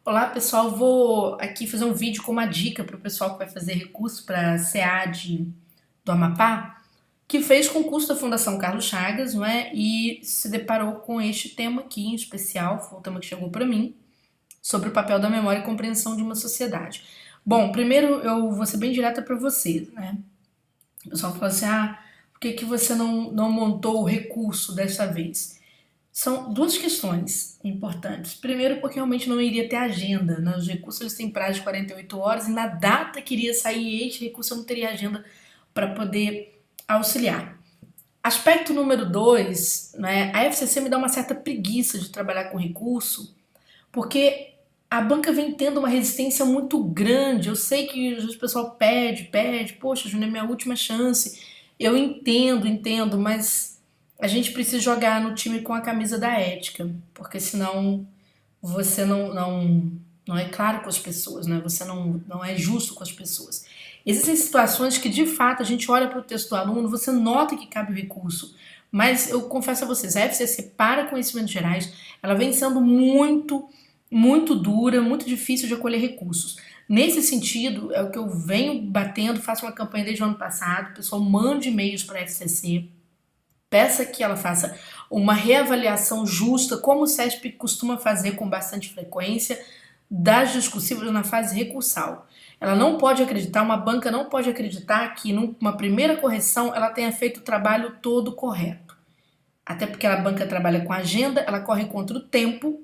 Olá pessoal, vou aqui fazer um vídeo com uma dica para o pessoal que vai fazer recurso para a SEAD do Amapá, que fez concurso da Fundação Carlos Chagas, não é? E se deparou com este tema aqui em especial, foi o tema que chegou para mim, sobre o papel da memória e compreensão de uma sociedade. Bom, primeiro eu vou ser bem direta para vocês, né? O pessoal fala assim, por que que você não montou o recurso dessa vez? São duas questões importantes. Primeiro, porque realmente não iria ter agenda, né? Os recursos eles têm prazo de 48 horas e na data que iria sair este recurso eu não teria agenda para poder auxiliar. Aspecto número dois, né? A FCC me dá uma certa preguiça de trabalhar com recurso, porque a banca vem tendo uma resistência muito grande. Eu sei que às vezes o pessoal pede, poxa, Júnior, é minha última chance. Eu entendo, mas a gente precisa jogar no time com a camisa da ética, porque senão você não é claro com as pessoas, né? Você não é justo com as pessoas. Existem situações que, de fato, a gente olha para o texto do aluno, você nota que cabe o recurso, mas eu confesso a vocês, a FCC para conhecimentos gerais, ela vem sendo muito dura, muito difícil de acolher recursos. Nesse sentido, é o que eu venho batendo, faço uma campanha desde o ano passado, o pessoal mande e-mails para a FCC, peça que ela faça uma reavaliação justa, como o CESP costuma fazer com bastante frequência, das discursivas na fase recursal. Ela não pode acreditar, uma banca não pode acreditar que numa primeira correção ela tenha feito o trabalho todo correto. Até porque a banca trabalha com agenda, ela corre contra o tempo,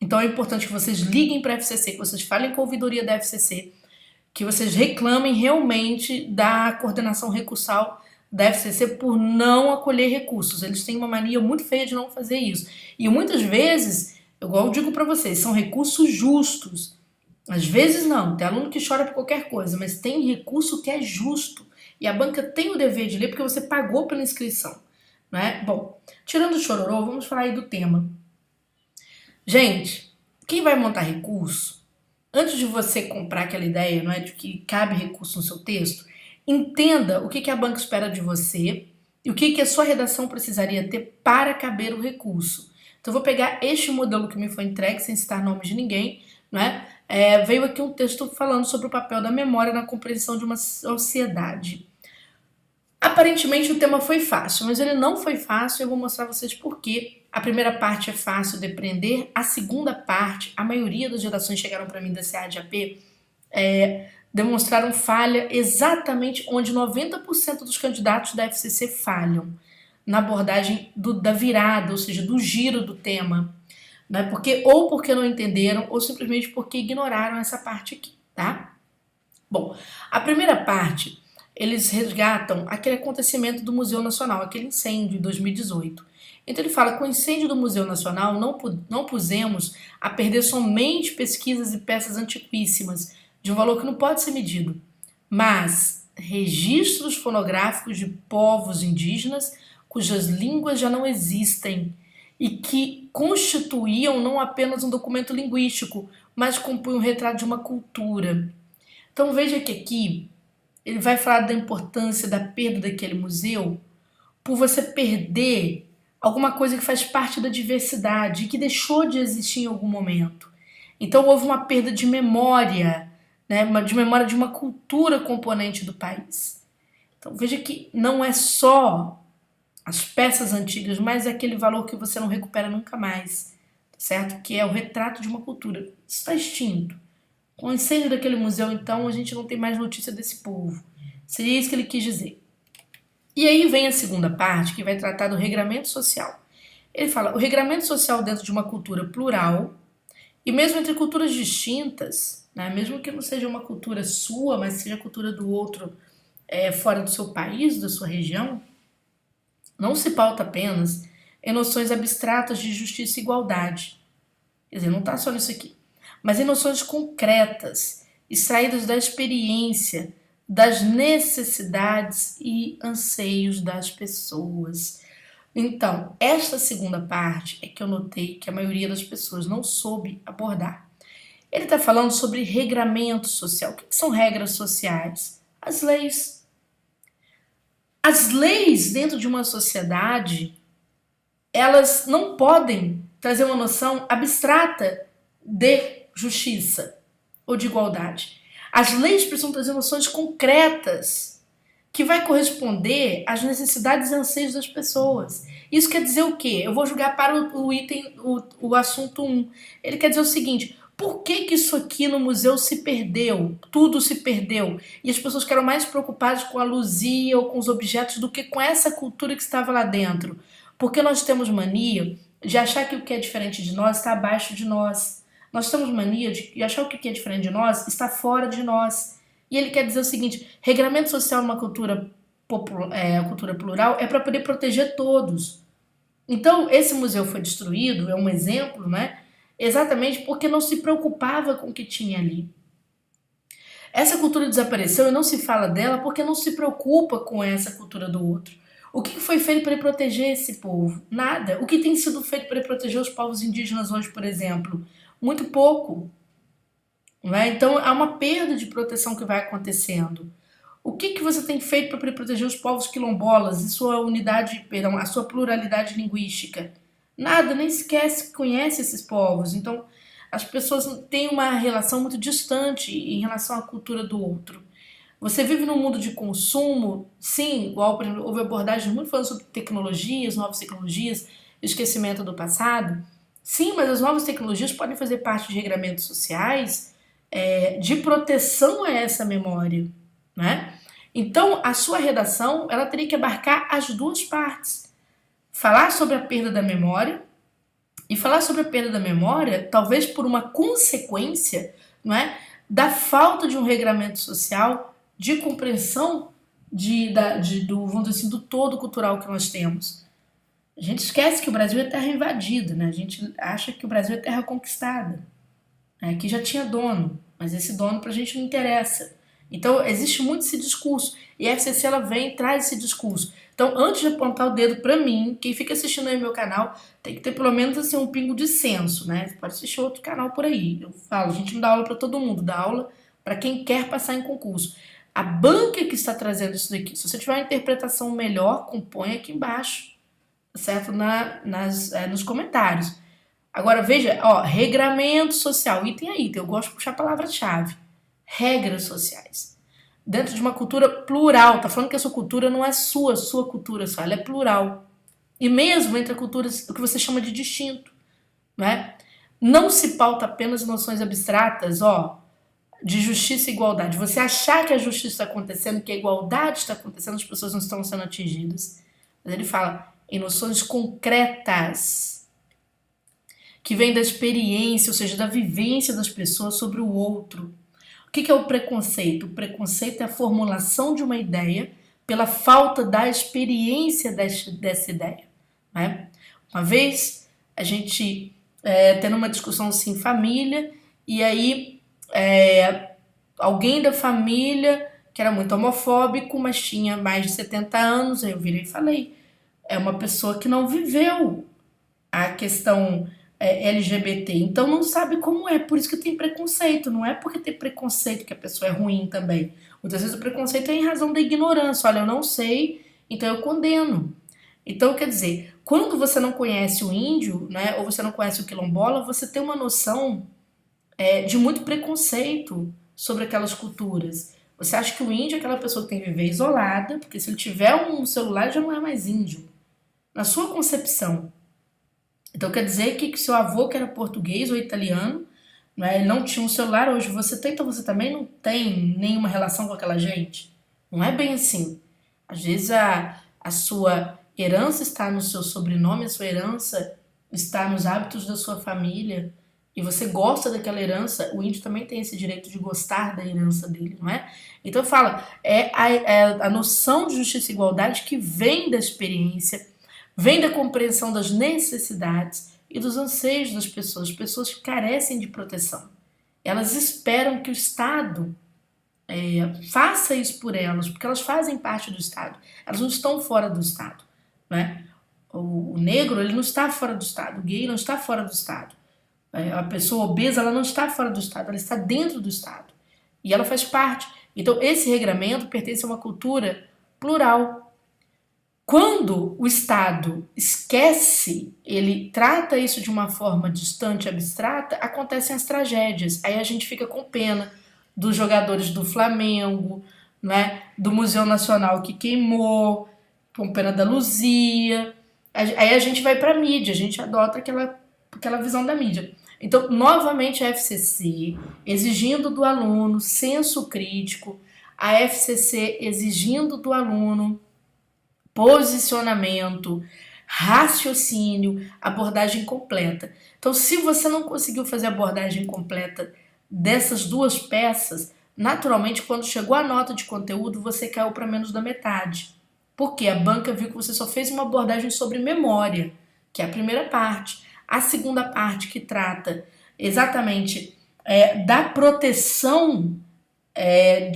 então é importante que vocês liguem para a FCC, que vocês falem com a ouvidoria da FCC, que vocês reclamem realmente da coordenação recursal da FCC por não acolher recursos. Eles têm uma mania muito feia de não fazer isso. E muitas vezes, igual eu digo para vocês, são recursos justos. Às vezes não, tem aluno que chora por qualquer coisa, mas tem recurso que é justo. E a banca tem o dever de ler porque você pagou pela inscrição. Né? Bom, tirando o chororô, vamos falar aí do tema. Gente, quem vai montar recurso, antes de você comprar aquela ideia, não é, de que cabe recurso no seu texto, entenda o que a banca espera de você e o que a sua redação precisaria ter para caber o recurso. Então, eu vou pegar este modelo que me foi entregue, sem citar nomes de ninguém, né? Veio aqui um texto falando sobre o papel da memória na compreensão de uma sociedade. Aparentemente o tema foi fácil, mas ele não foi fácil e eu vou mostrar a vocês por quê. A primeira parte é fácil de aprender, a segunda parte, a maioria das redações chegaram para mim da CADAP, demonstraram falha exatamente onde 90% dos candidatos da FCC falham, na abordagem da virada, ou seja, do giro do tema. Né? Porque não entenderam, ou simplesmente porque ignoraram essa parte aqui, tá? Bom, a primeira parte, eles resgatam aquele acontecimento do Museu Nacional, aquele incêndio de 2018. Então ele fala que o incêndio do Museu Nacional não pusemos a perder somente pesquisas e peças antiquíssimas, de um valor que não pode ser medido, mas registros fonográficos de povos indígenas cujas línguas já não existem e que constituíam não apenas um documento linguístico, mas compunham um retrato de uma cultura. Então veja que aqui ele vai falar da importância da perda daquele museu por você perder alguma coisa que faz parte da diversidade e que deixou de existir em algum momento. Então houve uma perda de memória, né, de memória de uma cultura componente do país. Então veja que não é só as peças antigas, mas é aquele valor que você não recupera nunca mais, certo? Que é o retrato de uma cultura. Isso está extinto. Com o incêndio daquele museu, então, a gente não tem mais notícia desse povo. Seria isso que ele quis dizer. E aí vem a segunda parte, que vai tratar do regramento social. Ele fala, o regramento social dentro de uma cultura plural, e mesmo entre culturas distintas, né, mesmo que não seja uma cultura sua, mas seja a cultura do outro fora do seu país, da sua região, não se pauta apenas em noções abstratas de justiça e igualdade. Quer dizer, não está só nisso aqui, mas em noções concretas, extraídas da experiência, das necessidades e anseios das pessoas. Então, esta segunda parte é que eu notei que a maioria das pessoas não soube abordar. Ele está falando sobre regramento social. O que são regras sociais? As leis. As leis dentro de uma sociedade, elas não podem trazer uma noção abstrata de justiça ou de igualdade. As leis precisam trazer noções concretas que vai corresponder às necessidades e anseios das pessoas. Isso quer dizer o quê? Eu vou jogar para o assunto 1. Ele quer dizer o seguinte: por que isso aqui no museu se perdeu? Tudo se perdeu. E as pessoas ficaram mais preocupadas com a luzia ou com os objetos do que com essa cultura que estava lá dentro. Porque nós temos mania de achar que o que é diferente de nós está abaixo de nós. Nós temos mania de achar que o que é diferente de nós está fora de nós. E ele quer dizer o seguinte: regramento social numa cultura plural é para poder proteger todos. Então, esse museu foi destruído, é um exemplo, né? Exatamente porque não se preocupava com o que tinha ali. Essa cultura desapareceu e não se fala dela porque não se preocupa com essa cultura do outro. O que foi feito para proteger esse povo? Nada. O que tem sido feito para proteger os povos indígenas hoje, por exemplo? Muito pouco. Não é? Então, há uma perda de proteção que vai acontecendo. O que você tem feito para proteger os povos quilombolas e sua unidade, perdão, a sua pluralidade linguística? Nada, nem sequer se conhece esses povos. Então, as pessoas têm uma relação muito distante em relação à cultura do outro. Você vive num mundo de consumo, sim, igual houve abordagens muito falando sobre tecnologias, novas tecnologias, esquecimento do passado. Sim, mas as novas tecnologias podem fazer parte de regramentos sociais de proteção a essa memória, né? Então, a sua redação ela teria que abarcar as duas partes. Falar sobre a perda da memória e falar sobre a perda da memória, talvez por uma consequência, não é, da falta de um regramento social, de compreensão vamos dizer assim, do todo cultural que nós temos. A gente esquece que o Brasil é terra invadida, né? A gente acha que o Brasil é terra conquistada. Que já tinha dono, mas esse dono pra gente não interessa. Então, existe muito esse discurso. E a FCC, ela vem e traz esse discurso. Então, antes de apontar o dedo pra mim, quem fica assistindo aí meu canal, tem que ter pelo menos assim, um pingo de senso, né? Você pode assistir outro canal por aí. Eu falo, a gente não dá aula pra todo mundo, dá aula pra quem quer passar em concurso. A banca que está trazendo isso daqui, se você tiver uma interpretação melhor, compõe aqui embaixo, certo? Nos comentários. Agora, veja, regramento social, item a item, eu gosto de puxar a palavra-chave. Regras sociais. Dentro de uma cultura plural, tá falando que a sua cultura não é sua cultura só, ela é plural. E mesmo entre culturas, o que você chama de distinto, né? Não se pauta apenas em noções abstratas, de justiça e igualdade. Você achar que a justiça está acontecendo, que a igualdade está acontecendo, as pessoas não estão sendo atingidas. Mas ele fala em noções concretas, que vem da experiência, ou seja, da vivência das pessoas sobre o outro. O que é o preconceito? O preconceito é a formulação de uma ideia pela falta da experiência dessa ideia. Né? Uma vez, a gente tendo uma discussão assim, família, e aí alguém da família que era muito homofóbico, mas tinha mais de 70 anos, aí eu virei e falei, é uma pessoa que não viveu a questão LGBT, então não sabe como é, por isso que tem preconceito, não é porque tem preconceito que a pessoa é ruim também. Muitas vezes o preconceito é em razão da ignorância, olha, eu não sei, então eu condeno. Então, quer dizer, quando você não conhece o índio, né, ou você não conhece o quilombola, você tem uma noção de muito preconceito sobre aquelas culturas. Você acha que o índio é aquela pessoa que tem que viver isolada, porque se ele tiver um celular já não é mais índio. Na sua concepção. Então quer dizer que seu avô, que era português ou italiano, ele não tinha um celular, hoje você tem, então você também não tem nenhuma relação com aquela gente. Não é bem assim. Às vezes a sua herança está no seu sobrenome, a sua herança está nos hábitos da sua família, e você gosta daquela herança, o índio também tem esse direito de gostar da herança dele, não é? Então fala, a noção de justiça e igualdade que vem da experiência, vem da compreensão das necessidades e dos anseios das pessoas que carecem de proteção. Elas esperam que o Estado faça isso por elas, porque elas fazem parte do Estado. Elas não estão fora do Estado. Né? O negro ele não está fora do Estado, o gay não está fora do Estado. A pessoa obesa ela não está fora do Estado, ela está dentro do Estado. E ela faz parte. Então esse regramento pertence a uma cultura plural. Quando o Estado esquece, ele trata isso de uma forma distante, abstrata, acontecem as tragédias. Aí a gente fica com pena dos jogadores do Flamengo, né, do Museu Nacional que queimou, com pena da Luzia. Aí a gente vai para a mídia, a gente adota aquela visão da mídia. Então, novamente, a FCC exigindo do aluno senso crítico, a FCC exigindo do aluno posicionamento, raciocínio, abordagem completa. Então, se você não conseguiu fazer a abordagem completa dessas duas peças, naturalmente, quando chegou a nota de conteúdo, você caiu para menos da metade. Porque a banca viu que você só fez uma abordagem sobre memória, que é a primeira parte. A segunda parte, que trata exatamente da proteção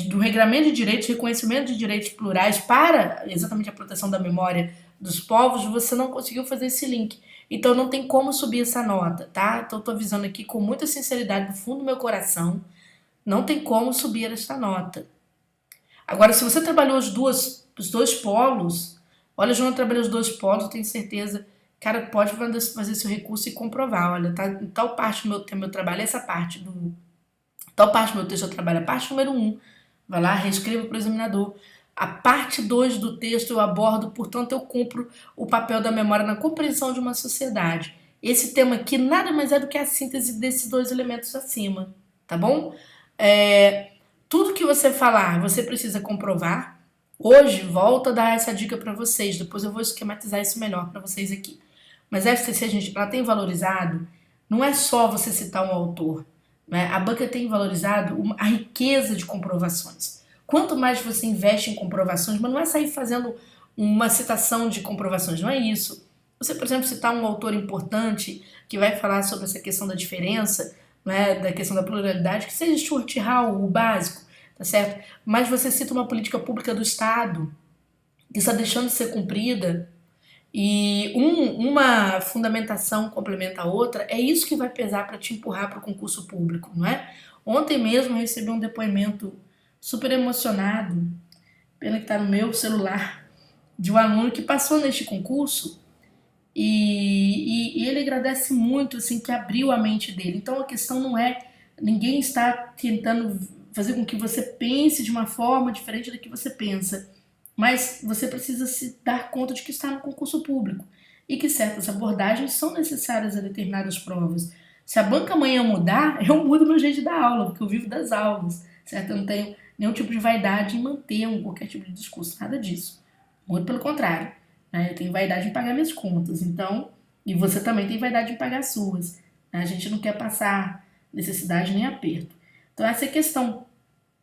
do regramento de direitos, reconhecimento de direitos plurais para exatamente a proteção da memória dos povos, você não conseguiu fazer esse link. Então não tem como subir essa nota, tá? Então tô avisando aqui com muita sinceridade do fundo do meu coração, não tem como subir essa nota. Agora, se você trabalhou os dois polos, olha, Joana trabalhou os dois polos, eu tenho certeza, cara, pode fazer seu recurso e comprovar, olha, tá, em tal parte do meu trabalho, essa parte do tal parte do meu texto eu trabalho a parte número 1, vai lá, reescreva para o examinador. A parte 2 do texto eu abordo, portanto, eu cumpro o papel da memória na compreensão de uma sociedade. Esse tema aqui nada mais é do que a síntese desses dois elementos acima, tá bom? Tudo que você falar, você precisa comprovar. Hoje, volto a dar essa dica para vocês, depois eu vou esquematizar isso melhor para vocês aqui. Mas a FCC, gente, ela tem valorizado, não é só você citar um autor, né? A banca tem valorizado a riqueza de comprovações. Quanto mais você investe em comprovações, mas não é sair fazendo uma citação de comprovações, não é isso. Você, por exemplo, citar um autor importante que vai falar sobre essa questão da diferença, né, da questão da pluralidade, que seja Stuart Hall, o básico, tá certo? Mas você cita uma política pública do Estado que está deixando de ser cumprida e uma fundamentação complementa a outra, é isso que vai pesar para te empurrar para o concurso público, não é? Ontem mesmo eu recebi um depoimento super emocionado, pena que está no meu celular, de um aluno que passou neste concurso e ele agradece muito, assim, que abriu a mente dele. Então a questão não é, ninguém está tentando fazer com que você pense de uma forma diferente da que você pensa, mas você precisa se dar conta de que está no concurso público e que certas abordagens são necessárias a determinadas provas. Se a banca amanhã mudar, eu mudo meu jeito de dar aula, porque eu vivo das aulas, certo? Eu não tenho nenhum tipo de vaidade em manter qualquer tipo de discurso, nada disso. Muito pelo contrário, né? Eu tenho vaidade em pagar minhas contas, então, e você também tem vaidade em pagar as suas, né? A gente não quer passar necessidade nem aperto. Então essa é a questão.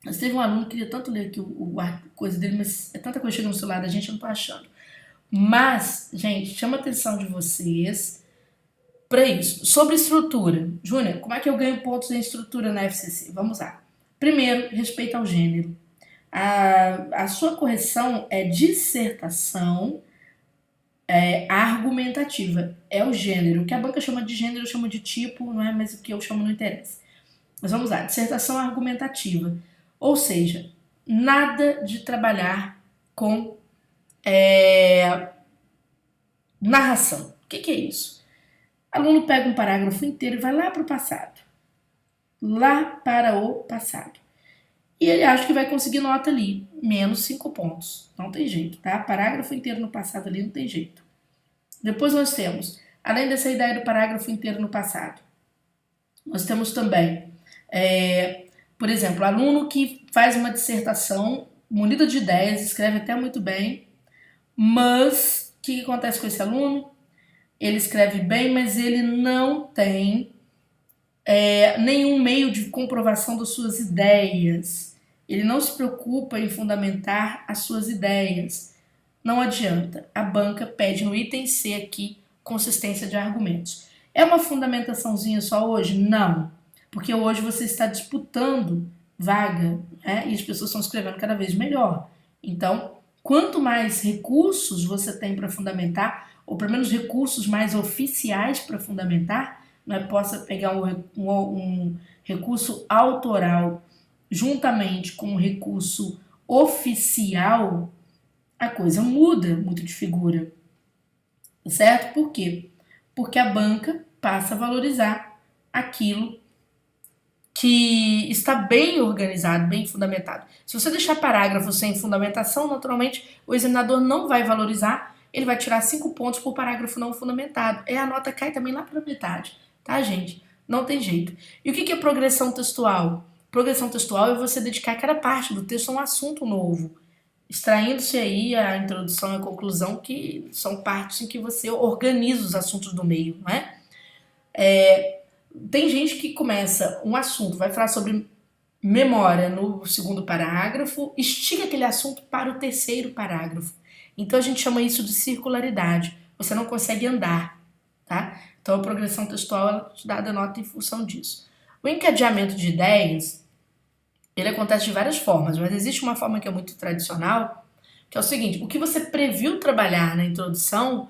Mas teve um aluno que queria tanto ler aqui a coisa dele, mas é tanta coisa chegando no celular da gente, eu não tô achando. Mas, gente, chama a atenção de vocês para isso. Sobre estrutura. Júnior, como é que eu ganho pontos em estrutura na FCC? Vamos lá. Primeiro, respeito ao gênero. A sua correção é dissertação argumentativa. É o gênero. O que a banca chama de gênero, eu chamo de tipo, não é? Mas o que eu chamo não interessa. Mas vamos lá. Dissertação argumentativa. Ou seja, nada de trabalhar com narração. O que é isso? O aluno pega um parágrafo inteiro e vai lá para o passado. Lá para o passado. E ele acha que vai conseguir nota ali. Menos 5 pontos. Não tem jeito, tá? Parágrafo inteiro no passado ali não tem jeito. Depois nós temos, além dessa ideia do parágrafo inteiro no passado, nós temos também, por exemplo, aluno que faz uma dissertação munida de ideias, escreve até muito bem, mas o que acontece com esse aluno? Ele escreve bem, mas ele não tem nenhum meio de comprovação das suas ideias. Ele não se preocupa em fundamentar as suas ideias. Não adianta. A banca pede no item C aqui consistência de argumentos. É uma fundamentaçãozinha só hoje? Não. Porque hoje você está disputando vaga, né? E as pessoas estão escrevendo cada vez melhor. Então, quanto mais recursos você tem para fundamentar, ou pelo menos recursos mais oficiais para fundamentar, né? Possa pegar um recurso autoral juntamente com um recurso oficial, a coisa muda muito de figura, certo? Por quê? Porque a banca passa a valorizar aquilo que está bem organizado, bem fundamentado. Se você deixar parágrafo sem fundamentação, naturalmente o examinador não vai valorizar, ele vai tirar 5 pontos por parágrafo não fundamentado. E a nota cai também lá para metade, tá, gente? Não tem jeito. E o que é progressão textual? Progressão textual é você dedicar cada parte do texto a um assunto novo, extraindo-se aí a introdução e a conclusão, que são partes em que você organiza os assuntos do meio, não é? Tem gente que começa um assunto, vai falar sobre memória no segundo parágrafo, estica aquele assunto para o terceiro parágrafo. Então a gente chama isso de circularidade. Você não consegue andar, tá? Então a progressão textual ela te dá a nota em função disso. O encadeamento de ideias, ele acontece de várias formas, mas existe uma forma que é muito tradicional, que é o seguinte: o que você previu trabalhar na introdução,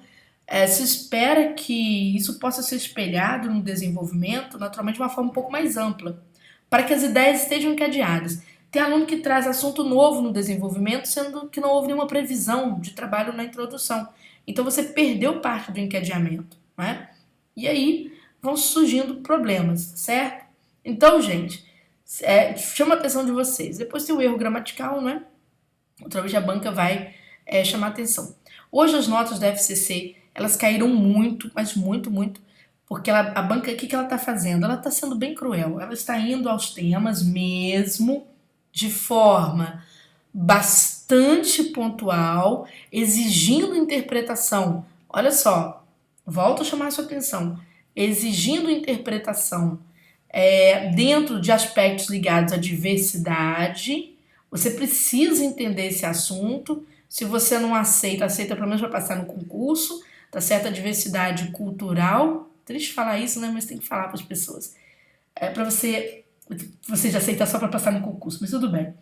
se espera que isso possa ser espelhado no desenvolvimento, naturalmente de uma forma um pouco mais ampla, para que as ideias estejam encadeadas. Tem aluno que traz assunto novo no desenvolvimento, sendo que não houve nenhuma previsão de trabalho na introdução. Então você perdeu parte do encadeamento, né? E aí vão surgindo problemas, certo? Então, gente, chama a atenção de vocês. Depois tem o erro gramatical, né? Outra vez a banca vai chamar a atenção. Hoje as notas da FCC, elas caíram muito, mas muito, muito, porque a banca, o que ela está fazendo? Ela está sendo bem cruel. Ela está indo aos temas mesmo de forma bastante pontual, exigindo interpretação. Olha só, volto a chamar a sua atenção. Exigindo interpretação dentro de aspectos ligados à diversidade. Você precisa entender esse assunto. Se você não aceita pelo menos para passar no concurso, tá certo? A diversidade cultural. Triste falar isso, né? Mas tem que falar para as pessoas. Para você já aceitar só para passar no concurso, mas tudo bem.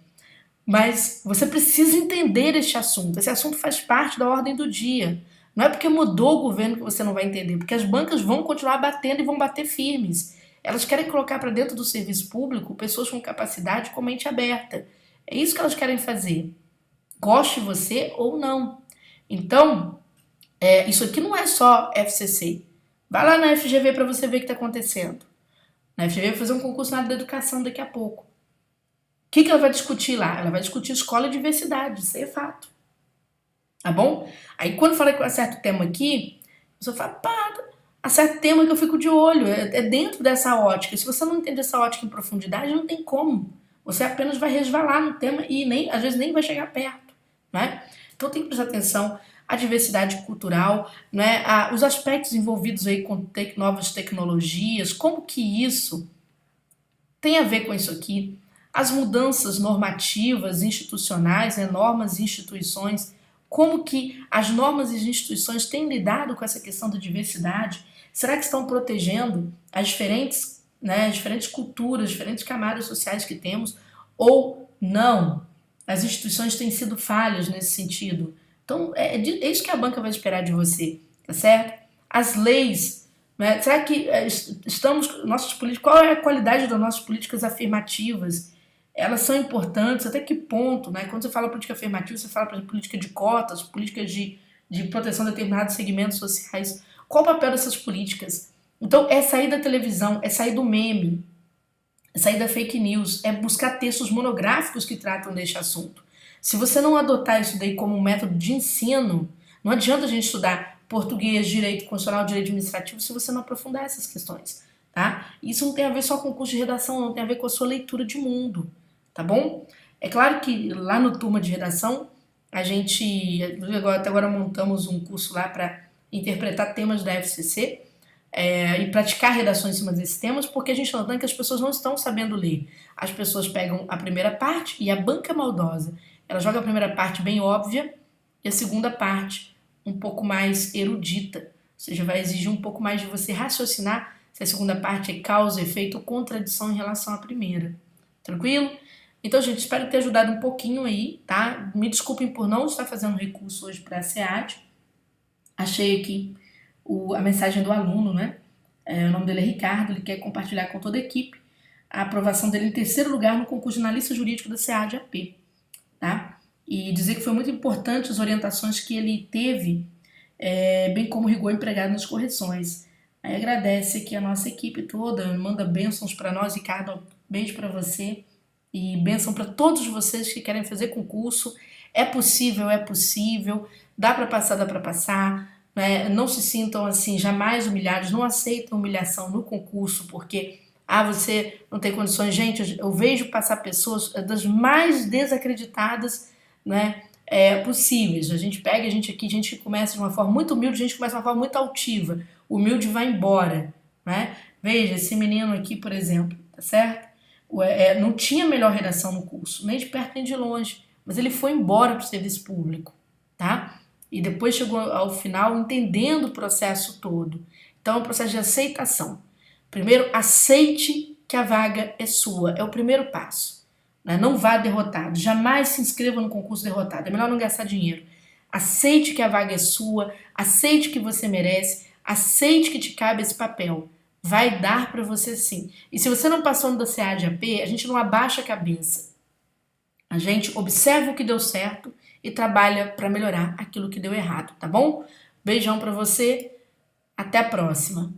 Mas você precisa entender este assunto. Esse assunto faz parte da ordem do dia. Não é porque mudou o governo que você não vai entender, porque as bancas vão continuar batendo e vão bater firmes. Elas querem colocar para dentro do serviço público pessoas com capacidade, com mente aberta. É isso que elas querem fazer. Goste você ou não. Então, isso aqui não é só FCC. Vai lá na FGV para você ver o que está acontecendo. Na FGV vai fazer um concurso na área da educação daqui a pouco. O que ela vai discutir lá? Ela vai discutir escola e diversidade, isso aí é fato. Tá bom? Aí quando fala que eu acerto o tema aqui, a pessoa fala, pá, acerto o tema que eu fico de olho, é dentro dessa ótica. Se você não entender essa ótica em profundidade, não tem como. Você apenas vai resvalar no tema e às vezes nem vai chegar perto, né? Então tem que prestar atenção à diversidade cultural, né? Os aspectos envolvidos aí com novas tecnologias, como que isso tem a ver com isso aqui, as mudanças normativas, institucionais, né? Normas e instituições, como que as normas e instituições têm lidado com essa questão da diversidade? Será que estão protegendo as diferentes culturas, diferentes camadas sociais que temos, ou não? As instituições têm sido falhas nesse sentido. Então, é isso que a banca vai esperar de você, tá certo? As leis, né? Será que qual é a qualidade das nossas políticas afirmativas? Elas são importantes, até que ponto, né? Quando você fala política afirmativa, você fala, por exemplo, política de cotas, políticas de proteção de determinados segmentos sociais. Qual o papel dessas políticas? Então, é sair da televisão, é sair do meme, é sair da fake news, é buscar textos monográficos que tratam deste assunto. Se você não adotar isso daí como um método de ensino, não adianta a gente estudar português, direito constitucional, direito administrativo, se você não aprofundar essas questões, tá? Isso não tem a ver só com o curso de redação, não tem a ver com a sua leitura de mundo, tá bom? É claro que lá no Turma de Redação, a gente, até agora montamos um curso lá para interpretar temas da FCC, e praticar redações em cima desses temas, porque a gente está notando que as pessoas não estão sabendo ler. As pessoas pegam a primeira parte e a banca maldosa, ela joga a primeira parte bem óbvia e a segunda parte um pouco mais erudita, ou seja, vai exigir um pouco mais de você raciocinar se a segunda parte é causa, efeito ou contradição em relação à primeira. Tranquilo? Então, gente, espero ter ajudado um pouquinho aí, tá? Me desculpem por não estar fazendo recurso hoje para a SEAD. Achei aqui a mensagem do aluno, né? O nome dele é Ricardo, ele quer compartilhar com toda a equipe a aprovação dele em terceiro lugar no concurso de analista jurídico da SEAD AP, tá? e dizer que foi muito importante as orientações que ele teve, bem como o rigor empregado nas correções. Aí agradece aqui a nossa equipe toda, manda bênçãos para nós, Ricardo, beijo para você e bênção para todos vocês que querem fazer concurso. É possível, dá para passar, né? Não se sintam assim, jamais humilhados, não aceitem humilhação no concurso, porque você não tem condições. Gente, eu vejo passar pessoas das mais desacreditadas, né, possíveis. A gente pega gente que começa de uma forma muito humilde, gente que começa de uma forma muito altiva. O humilde vai embora, né? Veja, esse menino aqui, por exemplo, tá certo? Não tinha melhor redação no curso, nem de perto nem de longe, mas ele foi embora para o serviço público, tá? E depois chegou ao final entendendo o processo todo. Então é um processo de aceitação. Primeiro, aceite que a vaga é sua, é o primeiro passo. Né? Não vá derrotado, jamais se inscreva no concurso derrotado, é melhor não gastar dinheiro. Aceite que a vaga é sua, aceite que você merece, aceite que te cabe esse papel. Vai dar para você sim. E se você não passou no da CA de AP, a gente não abaixa a cabeça. A gente observa o que deu certo e trabalha para melhorar aquilo que deu errado, tá bom? Beijão para você, até a próxima.